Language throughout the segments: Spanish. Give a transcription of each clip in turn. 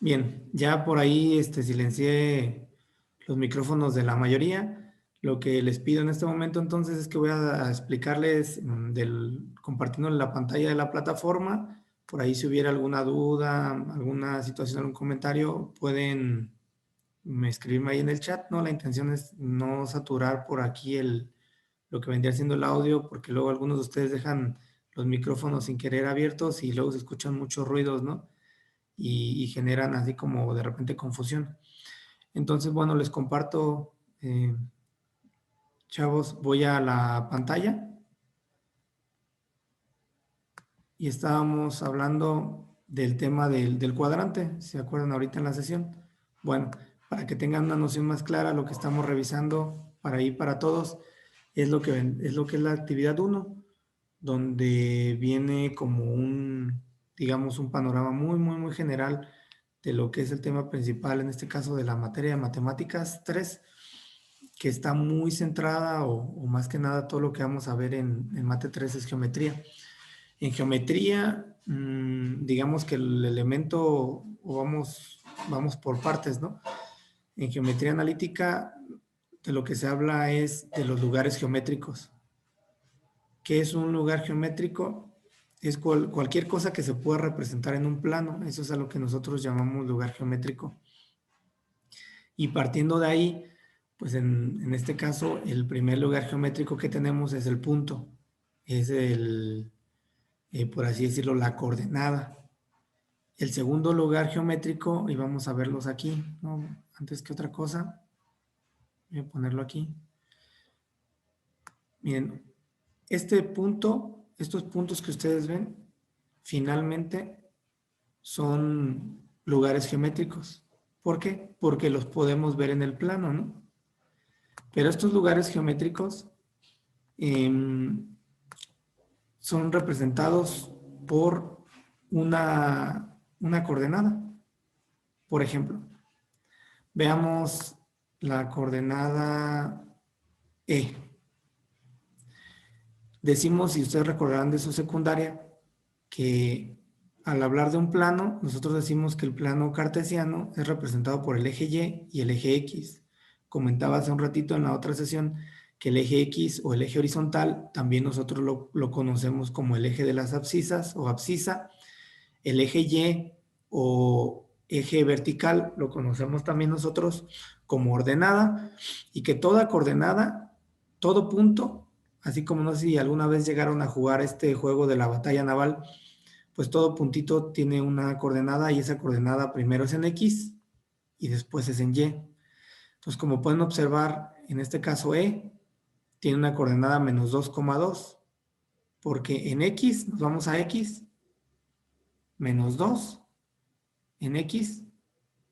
Bien, ya por ahí silencié los micrófonos de la mayoría. Lo que les pido en este momento entonces es que voy a explicarles compartiendo la pantalla de la plataforma. Por ahí si hubiera alguna duda, alguna situación, algún comentario, pueden escribirme ahí en el chat, ¿no? La intención es no saturar por aquí lo que vendría siendo el audio, porque luego algunos de ustedes dejan los micrófonos sin querer abiertos y luego se escuchan muchos ruidos, ¿no? Y generan así como de repente confusión. Entonces, bueno, les comparto, chavos, voy a la pantalla y estábamos hablando del tema del cuadrante, ¿se acuerdan ahorita en la sesión? Bueno, para que tengan una noción más clara, lo que estamos revisando para ir para todos es lo que es la actividad uno, donde viene como digamos, un panorama muy general de lo que es el tema principal, en este caso de la materia de matemáticas 3, que está muy centrada o más que nada todo lo que vamos a ver en Mate 3 es geometría. En geometría, digamos que el elemento, o vamos por partes, ¿no? En geometría analítica, de lo que se habla es de los lugares geométricos. ¿Qué es un lugar geométrico? Es cualquier cosa que se pueda representar en un plano. Eso es a lo que nosotros llamamos lugar geométrico. Y partiendo de ahí, pues en este caso, el primer lugar geométrico que tenemos es el punto. Es por así decirlo, la coordenada. El segundo lugar geométrico, y vamos a verlos aquí, ¿no? Antes que otra cosa, voy a ponerlo aquí. Miren, estos puntos que ustedes ven, finalmente son lugares geométricos. ¿Por qué? Porque los podemos ver en el plano, ¿no? Pero estos lugares geométricos eh, son representados por una coordenada. Por ejemplo, veamos la coordenada E. Decimos, si ustedes recordarán de su secundaria, que al hablar de un plano, nosotros decimos que el plano cartesiano es representado por el eje Y y el eje X. Comentaba hace un ratito en la otra sesión que el eje X o el eje horizontal también nosotros lo conocemos como el eje de las abscisas o abscisa. El eje Y o eje vertical lo conocemos también nosotros como ordenada, y que toda coordenada, todo punto, así como no sé si alguna vez llegaron a jugar este juego de la batalla naval, pues todo puntito tiene una coordenada y esa coordenada primero es en X y después es en Y. Entonces, como pueden observar, en este caso E tiene una coordenada menos 2,2, porque en X nos vamos a X, menos 2 en X,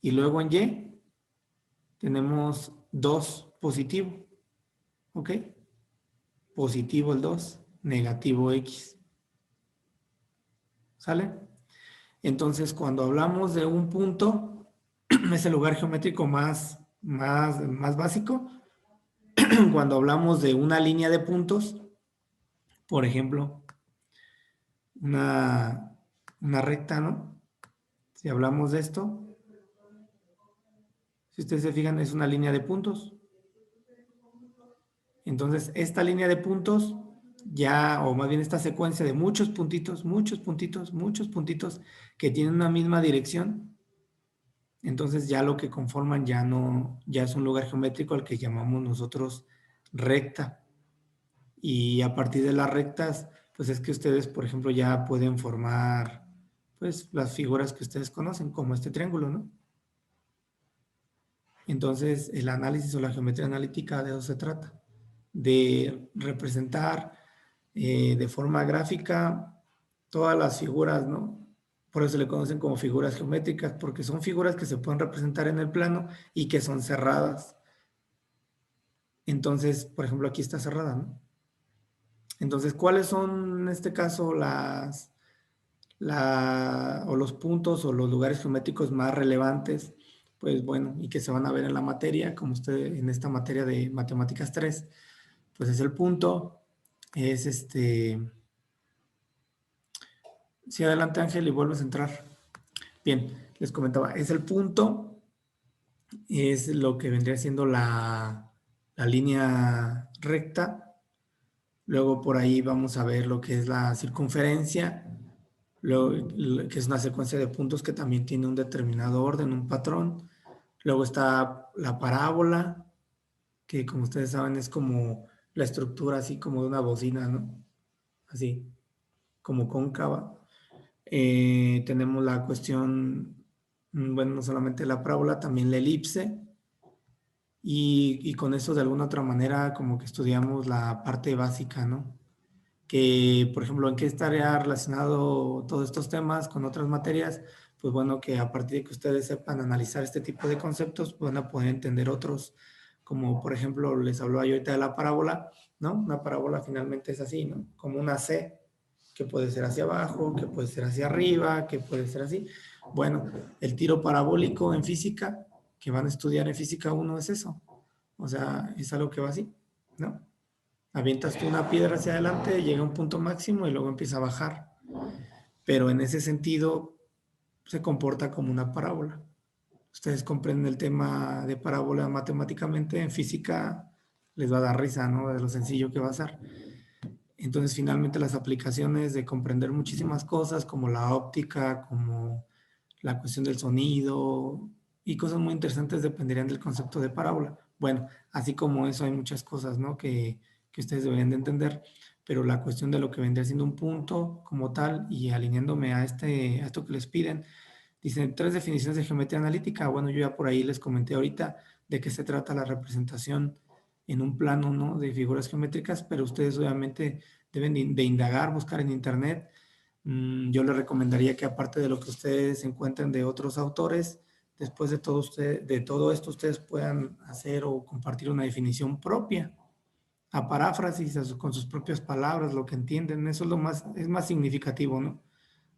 y luego en Y tenemos 2 positivo, ¿ok? Positivo el 2, negativo X, ¿sale? Entonces, cuando hablamos de un punto, es el lugar geométrico más básico. Cuando hablamos de una línea de puntos, por ejemplo, una recta, ¿no? Si hablamos de esto, si ustedes se fijan, es una línea de puntos. Entonces, esta línea de puntos, ya, o más bien esta secuencia de muchos puntitos, que tienen una misma dirección, entonces ya lo que conforman ya es un lugar geométrico al que llamamos nosotros recta. Y a partir de las rectas, pues es que ustedes, por ejemplo, ya pueden formar, pues, las figuras que ustedes conocen, como este triángulo, ¿no? Entonces, el análisis o la geometría analítica de eso se trata, de representar de forma gráfica todas las figuras, ¿no? Por eso se le conocen como figuras geométricas, porque son figuras que se pueden representar en el plano y que son cerradas. Entonces, por ejemplo, aquí está cerrada, ¿no? Entonces, ¿cuáles son en este caso o los puntos o los lugares geométricos más relevantes? Pues bueno, y que se van a ver en la materia, como usted en esta materia de matemáticas 3, pues es el punto, es Sí, adelante Ángel y vuelves a entrar. Bien, les comentaba, es el punto, es lo que vendría siendo la línea recta. Luego por ahí vamos a ver lo que es la circunferencia, que es una secuencia de puntos que también tiene un determinado orden, un patrón. Luego está la parábola, que como ustedes saben es como la estructura así como de una bocina, ¿no? Así, como cóncava. Tenemos la cuestión, bueno, no solamente la parábola, también la elipse. Y con eso de alguna otra manera como que estudiamos la parte básica, ¿no? Que, por ejemplo, en qué estaría relacionado todos estos temas con otras materias, pues bueno, que a partir de que ustedes sepan analizar este tipo de conceptos, pues van a poder entender otros, como por ejemplo, les hablaba yo ahorita de la parábola, ¿no? Una parábola finalmente es así, ¿no? Como una C, que puede ser hacia abajo, que puede ser hacia arriba, que puede ser así. Bueno, el tiro parabólico en física, que van a estudiar en física 1 es eso. O sea, es algo que va así, ¿no? Avientas tú una piedra hacia adelante, llega a un punto máximo y luego empieza a bajar. Pero en ese sentido se comporta como una parábola. Ustedes comprenden el tema de parábola matemáticamente, en física les va a dar risa, ¿no? De lo sencillo que va a ser. Entonces, finalmente las aplicaciones de comprender muchísimas cosas, como la óptica, como la cuestión del sonido y cosas muy interesantes dependerían del concepto de parábola. Bueno, así como eso hay muchas cosas, ¿no? Que ustedes deberían de entender, pero la cuestión de lo que vendría siendo un punto como tal y alineándome a esto que les piden, dicen tres definiciones de geometría analítica. Bueno, yo ya por ahí les comenté ahorita de qué se trata la representación en un plano, ¿no? De figuras geométricas, pero ustedes obviamente deben de indagar, buscar en internet. Yo les recomendaría que aparte de lo que ustedes encuentren de otros autores, después de todo esto ustedes puedan hacer o compartir una definición propia, a paráfrasis, con sus propias palabras, lo que entienden. Eso es más significativo, ¿no?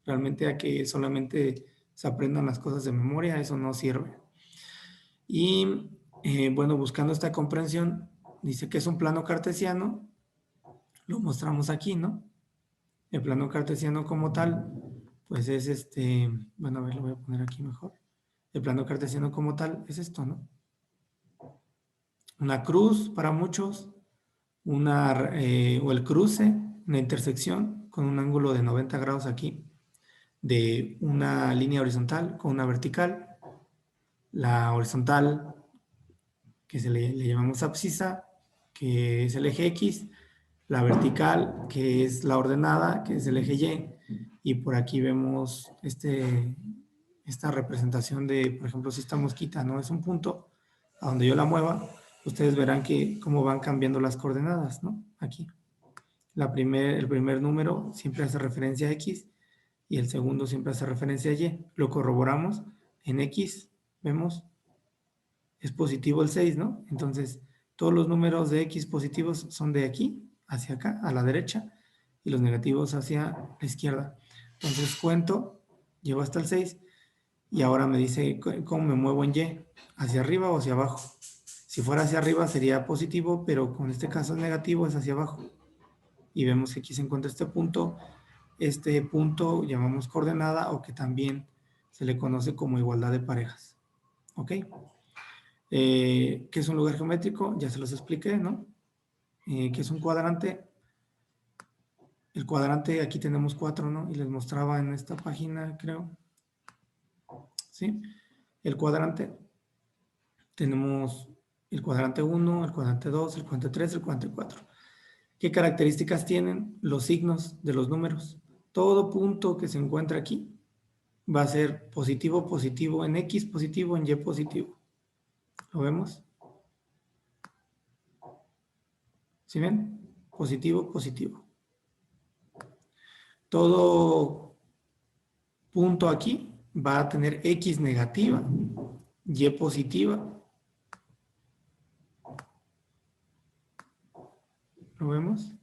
Realmente a que solamente se aprendan las cosas de memoria, eso no sirve. Y bueno, buscando esta comprensión, dice que es un plano cartesiano, lo mostramos aquí, ¿no? El plano cartesiano como tal, pues es bueno, a ver, lo voy a poner aquí mejor. El plano cartesiano como tal es esto, ¿no? Una cruz para muchos, o el cruce, una intersección con un ángulo de 90 grados aquí, de una línea horizontal con una vertical. La horizontal, que le llamamos abscisa, que es el eje X, la vertical, que es la ordenada, que es el eje Y, y por aquí vemos esta representación de, por ejemplo, si esta mosquita no es un punto, a donde yo la mueva, ustedes verán que cómo van cambiando las coordenadas, ¿no? Aquí. El primer número siempre hace referencia a X y el segundo siempre hace referencia a Y. Lo corroboramos en X, vemos, es positivo el 6, ¿no? Entonces, todos los números de X positivos son de aquí hacia acá, a la derecha, y los negativos hacia la izquierda. Entonces, cuento, llevo hasta el 6, y ahora me dice cómo me muevo en Y, hacia arriba o hacia abajo. Si fuera hacia arriba sería positivo, pero con este caso es negativo, es hacia abajo. Y vemos que aquí se encuentra este punto llamamos coordenada o que también se le conoce como igualdad de parejas. ¿Ok? ¿Qué es un lugar geométrico? Ya se los expliqué, ¿no? ¿Qué es un cuadrante? El cuadrante, aquí tenemos 4, ¿no? Y les mostraba en esta página, creo. ¿Sí? El cuadrante, tenemos el cuadrante 1, el cuadrante 2, el cuadrante 3, el cuadrante 4. ¿Qué características tienen los signos de los números? Todo punto que se encuentra aquí va a ser positivo, positivo en X, positivo en Y, positivo. ¿Lo vemos? ¿Sí ven? Positivo, positivo. Todo punto aquí va a tener X negativa, Y positiva. ¿Lo vemos?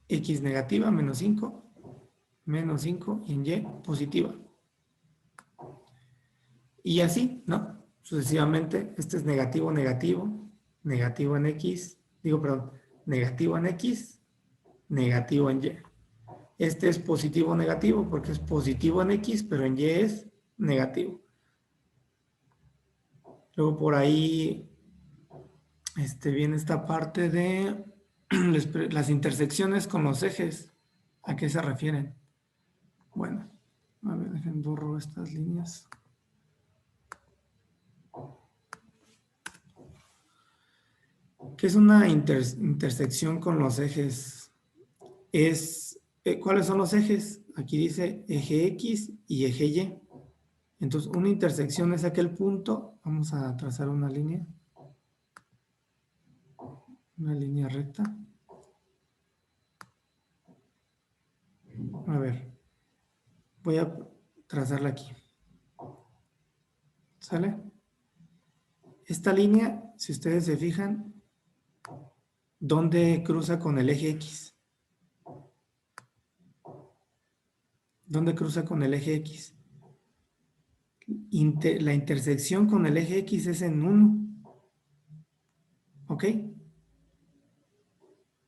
X negativa, menos 5 y en Y positiva. Y así, ¿no? Sucesivamente, este es negativo, negativo, negativo en X, negativo en X, negativo en Y. este es positivo o negativo, porque es positivo en X, pero en Y es negativo. Luego por ahí viene esta parte de las intersecciones con los ejes. ¿A qué se refieren? Bueno, a ver, dejen borro estas líneas. ¿Qué es una intersección con los ejes? ¿Cuáles son los ejes? Aquí dice eje X y eje Y. Entonces, una intersección es aquel punto. Vamos a trazar una línea recta. A ver, voy a trazarla aquí. ¿Sale? Esta línea, si ustedes se fijan, ¿dónde cruza con el eje X? ¿Dónde cruza con el eje X? La intersección con el eje X es en 1. ¿Ok?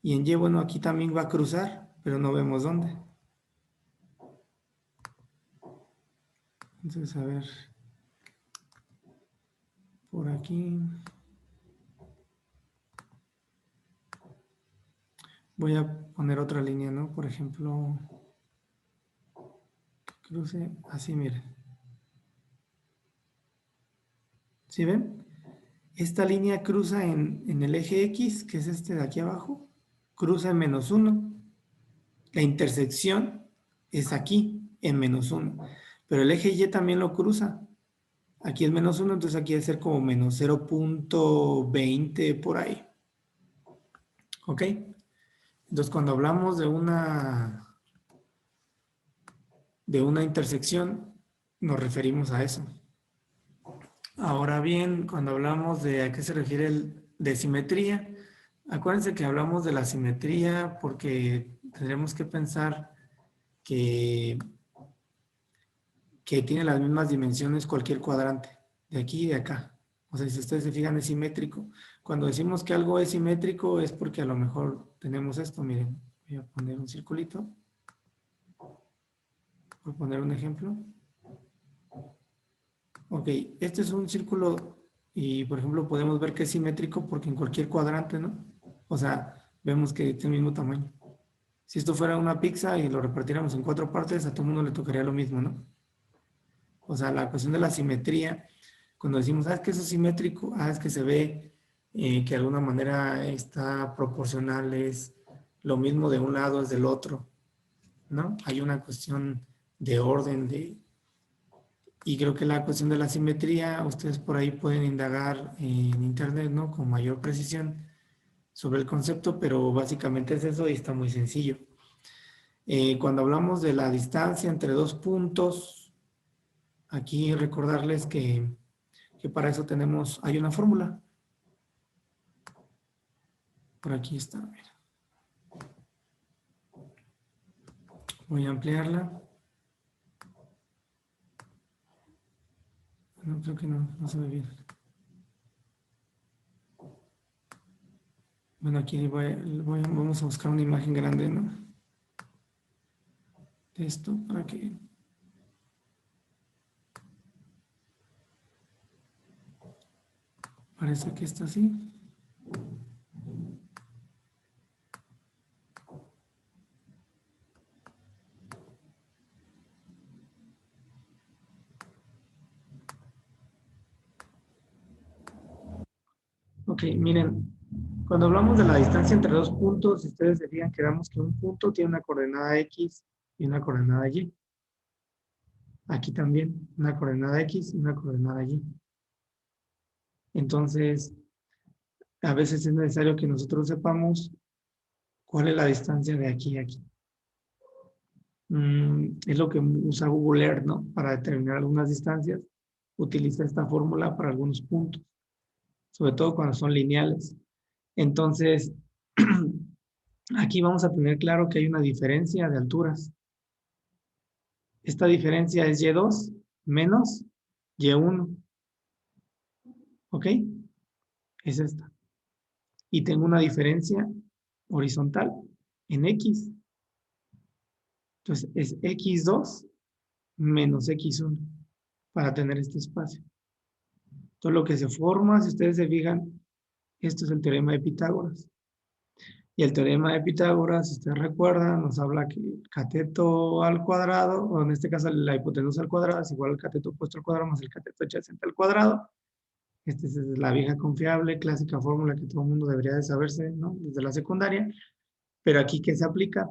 Y en Y, bueno, aquí también va a cruzar, pero no vemos dónde. Entonces, a ver, por aquí. Voy a poner otra línea, ¿no? Por ejemplo, cruce así, miren. ¿Sí ven? Esta línea cruza en el eje X, que es este de aquí abajo, cruza en -1. La intersección es aquí, en -1. Pero el eje Y también lo cruza. Aquí es -1, entonces aquí debe ser como menos 0.20 por ahí. ¿Ok? Entonces cuando hablamos de una intersección, nos referimos a eso. Ahora bien, cuando hablamos de a qué se refiere de simetría, acuérdense que hablamos de la simetría porque tendremos que pensar que tiene las mismas dimensiones cualquier cuadrante, de aquí y de acá. O sea, si ustedes se fijan, es simétrico. Cuando decimos que algo es simétrico es porque a lo mejor tenemos esto. Miren, voy a poner un circulito. Voy a poner un ejemplo. Ok, este es un círculo y, por ejemplo, podemos ver que es simétrico porque en cualquier cuadrante, ¿no? O sea, vemos que tiene el mismo tamaño. Si esto fuera una pizza y lo repartiéramos en 4 partes, a todo el mundo le tocaría lo mismo, ¿no? O sea, la cuestión de la simetría, cuando decimos, es que eso es simétrico, es que se ve que de alguna manera está proporcional, es lo mismo de un lado es del otro, ¿no? Hay una cuestión de orden, y creo que la cuestión de la simetría, ustedes por ahí pueden indagar en internet, ¿no? Con mayor precisión sobre el concepto, pero básicamente es eso y está muy sencillo. Cuando hablamos de la distancia entre dos puntos, aquí recordarles que para eso hay una fórmula. Por aquí está, mira. Voy a ampliarla. No, creo que no se ve bien. Bueno, aquí vamos a buscar una imagen grande, ¿no? De esto para que... Parece que está así. Ok, miren, cuando hablamos de la distancia entre dos puntos, si ustedes decían que damos que un punto tiene una coordenada X y una coordenada Y. Aquí también, una coordenada X y una coordenada Y. Entonces, a veces es necesario que nosotros sepamos cuál es la distancia de aquí a aquí. Es lo que usa Google Earth, ¿no? Para determinar algunas distancias. Utiliza esta fórmula para algunos puntos, sobre todo cuando son lineales. Entonces, aquí vamos a tener claro que hay una diferencia de alturas. Esta diferencia es Y2 menos Y1. ¿Ok? Es esta. Y tengo una diferencia horizontal en X. Entonces es x2 menos x1 para tener este espacio. Entonces lo que se forma, si ustedes se fijan, esto es el teorema de Pitágoras. Y el teorema de Pitágoras, si ustedes recuerdan, nos habla que el cateto al cuadrado, o en este caso la hipotenusa al cuadrado, es igual al cateto opuesto al cuadrado más el cateto adyacente al cuadrado. Esta es la vieja confiable, clásica fórmula que todo el mundo debería de saberse, ¿no? Desde la secundaria. Pero aquí, ¿qué se aplica?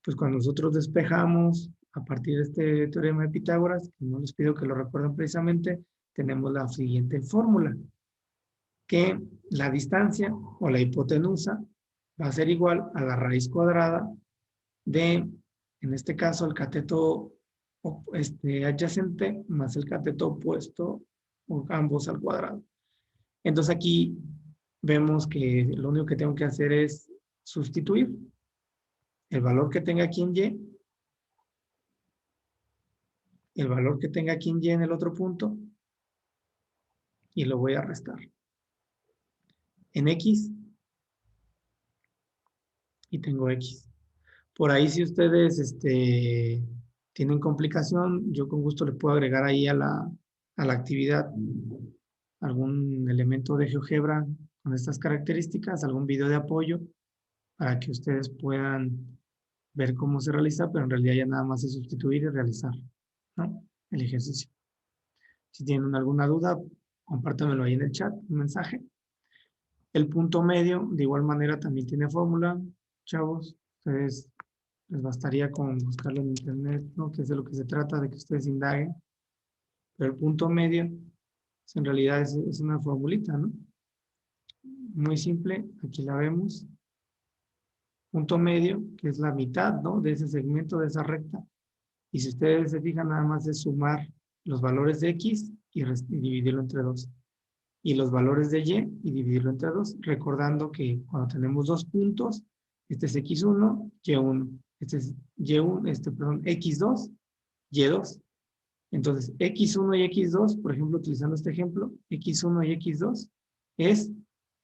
Pues cuando nosotros despejamos a partir de este teorema de Pitágoras, que no les pido que lo recuerden precisamente, tenemos la siguiente fórmula, que la distancia o la hipotenusa va a ser igual a la raíz cuadrada de, en este caso, el cateto adyacente más el cateto opuesto, o ambos al cuadrado. Entonces aquí vemos que lo único que tengo que hacer es sustituir el valor que tenga aquí en y, el valor que tenga aquí en y en el otro punto, y lo voy a restar. En x, y tengo x. Por ahí si ustedes tienen complicación, yo con gusto les puedo agregar ahí a la actividad algún elemento de GeoGebra con estas características, algún video de apoyo para que ustedes puedan ver cómo se realiza, pero en realidad ya nada más es sustituir y realizar, ¿no? El ejercicio. Si tienen alguna duda, compártanmelo ahí en el chat, un mensaje. El punto medio, de igual manera, también tiene fórmula, chavos. Ustedes les bastaría con buscarlo en internet, ¿no? Que es de lo que se trata, de que ustedes indaguen. Pero el punto medio, pues, en realidad es una formulita, ¿no? Muy simple, aquí la vemos. Punto medio, que es la mitad, ¿no? De ese segmento, de esa recta. Y si ustedes se fijan, nada más es sumar los valores de x y dividirlo entre 2. Y los valores de y dividirlo entre 2. Recordando que cuando tenemos dos puntos, este es x1, y1. Este es y1, perdón, x2, y2. Entonces, x1 y x2, por ejemplo, utilizando este ejemplo, x1 y x2 es,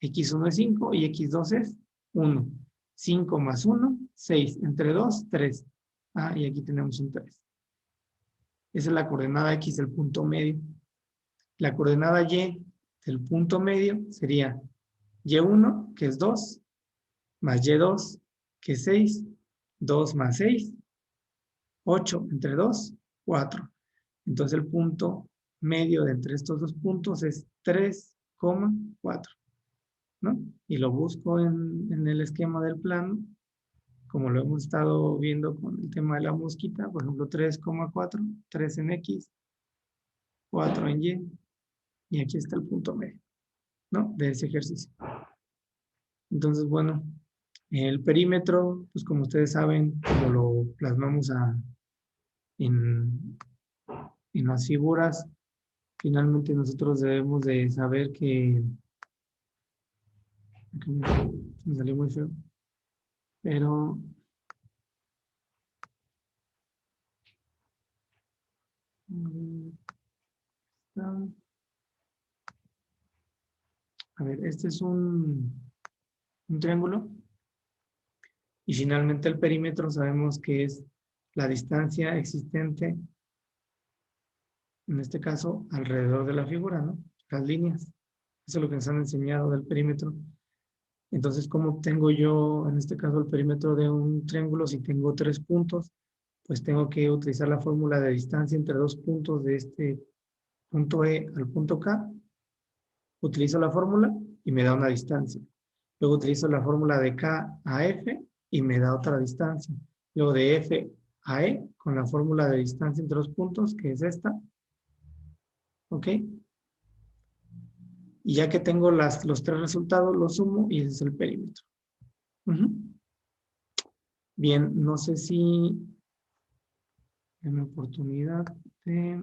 x1 es 5 y x2 es 1. 5 más 1, 6. Entre 2, 3. Ah, y aquí tenemos un 3. Esa es la coordenada x del punto medio. La coordenada y del punto medio sería y1, que es 2, más y2, que es 6. 2 más 6, 8. Entre 2, 4. Entonces el punto medio de entre estos dos puntos es 3,4, ¿no? Y lo busco en el esquema del plano, como lo hemos estado viendo con el tema de la mosquita, por ejemplo 3,4, 3 en x, 4 en y aquí está el punto medio, ¿no? De ese ejercicio. Entonces, bueno, el perímetro, pues como ustedes saben, como lo plasmamos en las figuras, finalmente nosotros debemos de saber que me salió muy feo, pero a ver, este es un triángulo y finalmente el perímetro sabemos que es la distancia existente, en este caso, alrededor de la figura, ¿no? Las líneas. Eso es lo que nos han enseñado del perímetro. Entonces, ¿cómo obtengo yo, en este caso, el perímetro de un triángulo si tengo 3 puntos? Pues tengo que utilizar la fórmula de distancia entre dos puntos de este punto E al punto K. Utilizo la fórmula y me da una distancia. Luego utilizo la fórmula de K a F y me da otra distancia. Luego de F a E con la fórmula de distancia entre los puntos, que es esta. ¿Ok? Y ya que tengo los tres resultados, los sumo y ese es el perímetro. Bien, no sé si hay una oportunidad de...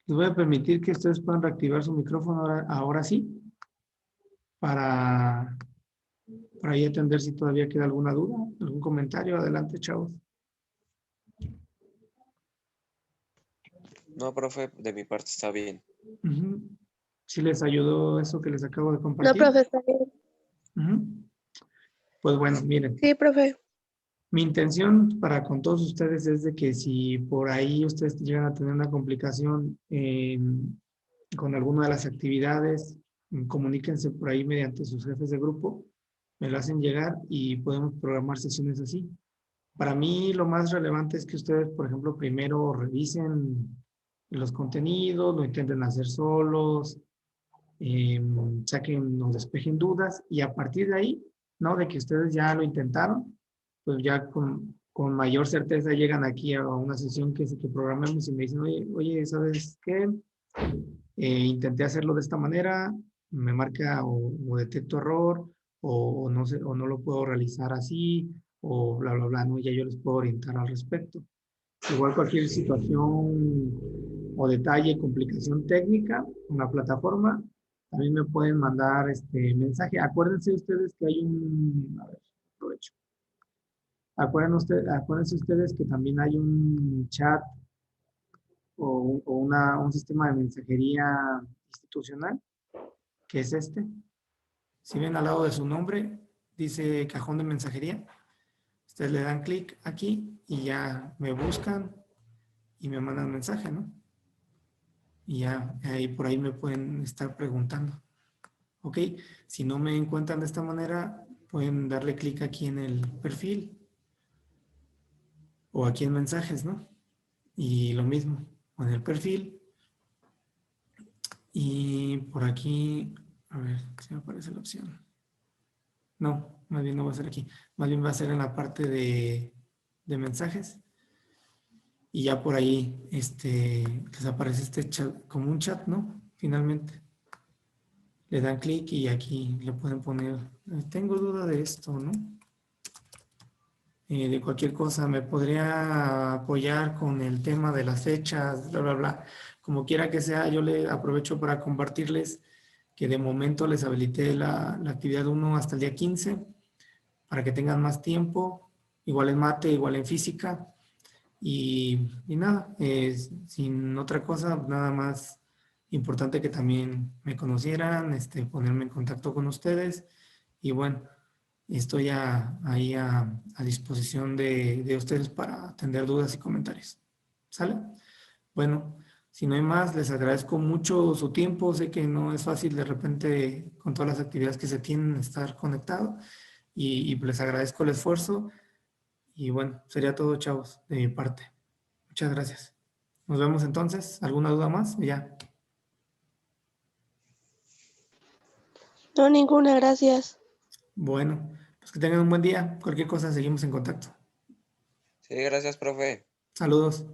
Les voy a permitir que ustedes puedan reactivar su micrófono ahora sí, para ahí atender si todavía queda alguna duda, algún comentario. Adelante, chavos. No, profe, de mi parte está bien. ¿Sí les ayudó eso que les acabo de No, compartir? profe, está bien. Pues bueno, miren. Sí, profe. Mi intención para con todos ustedes es de que si por ahí ustedes llegan a tener una complicación con alguna de las actividades, comuníquense por ahí mediante sus jefes de grupo, me lo hacen llegar y podemos programar sesiones así. Para mí lo más relevante es que ustedes, por ejemplo, primero revisen los contenidos, lo intenten hacer solos, saquen, nos despejen dudas y a partir de ahí, ¿no? De que ustedes ya lo intentaron, pues ya con mayor certeza llegan aquí a una sesión que programemos y me dicen, oye, ¿sabes qué? Intenté hacerlo de esta manera, me marca o detecto error o no sé, o no lo puedo realizar así o bla, bla, bla, ¿no? Ya yo les puedo orientar al respecto. Igual cualquier situación o detalle, complicación técnica en la plataforma, también me pueden mandar este mensaje. Acuérdense ustedes que hay a ver, aprovecho. Acuérdense ustedes que también hay un chat o un sistema de mensajería institucional, que es este. Si ven al lado de su nombre, dice cajón de mensajería. Ustedes le dan clic aquí y ya me buscan y me mandan mensaje, ¿no? Y ya ahí por ahí me pueden estar preguntando. Ok, si no me encuentran de esta manera, pueden darle clic aquí en el perfil o aquí en mensajes, ¿no? Y lo mismo, en el perfil. Y por aquí, a ver si me aparece la opción. No, más bien no va a ser aquí. Más bien va a ser en la parte de mensajes. Y ya por ahí les aparece este chat, como un chat, ¿no? Finalmente. Le dan clic y aquí le pueden poner, tengo duda de esto, ¿no? De cualquier cosa, me podría apoyar con el tema de las fechas, bla, bla, bla. Como quiera que sea, yo le aprovecho para compartirles que de momento les habilité la actividad 1 hasta el día 15 para que tengan más tiempo, igual en mate, igual en física. Y nada, sin otra cosa, nada más importante que también me conocieran, ponerme en contacto con ustedes. Y bueno, estoy ahí a disposición de ustedes para atender dudas y comentarios. ¿Sale? Bueno, si no hay más, les agradezco mucho su tiempo. Sé que no es fácil de repente con todas las actividades que se tienen estar conectado y les agradezco el esfuerzo. Y bueno, sería todo, chavos, de mi parte. Muchas gracias. Nos vemos entonces. ¿Alguna duda más? Ya. No, ninguna, gracias. Bueno, pues que tengan un buen día. Cualquier cosa, seguimos en contacto. Sí, gracias, profe. Saludos.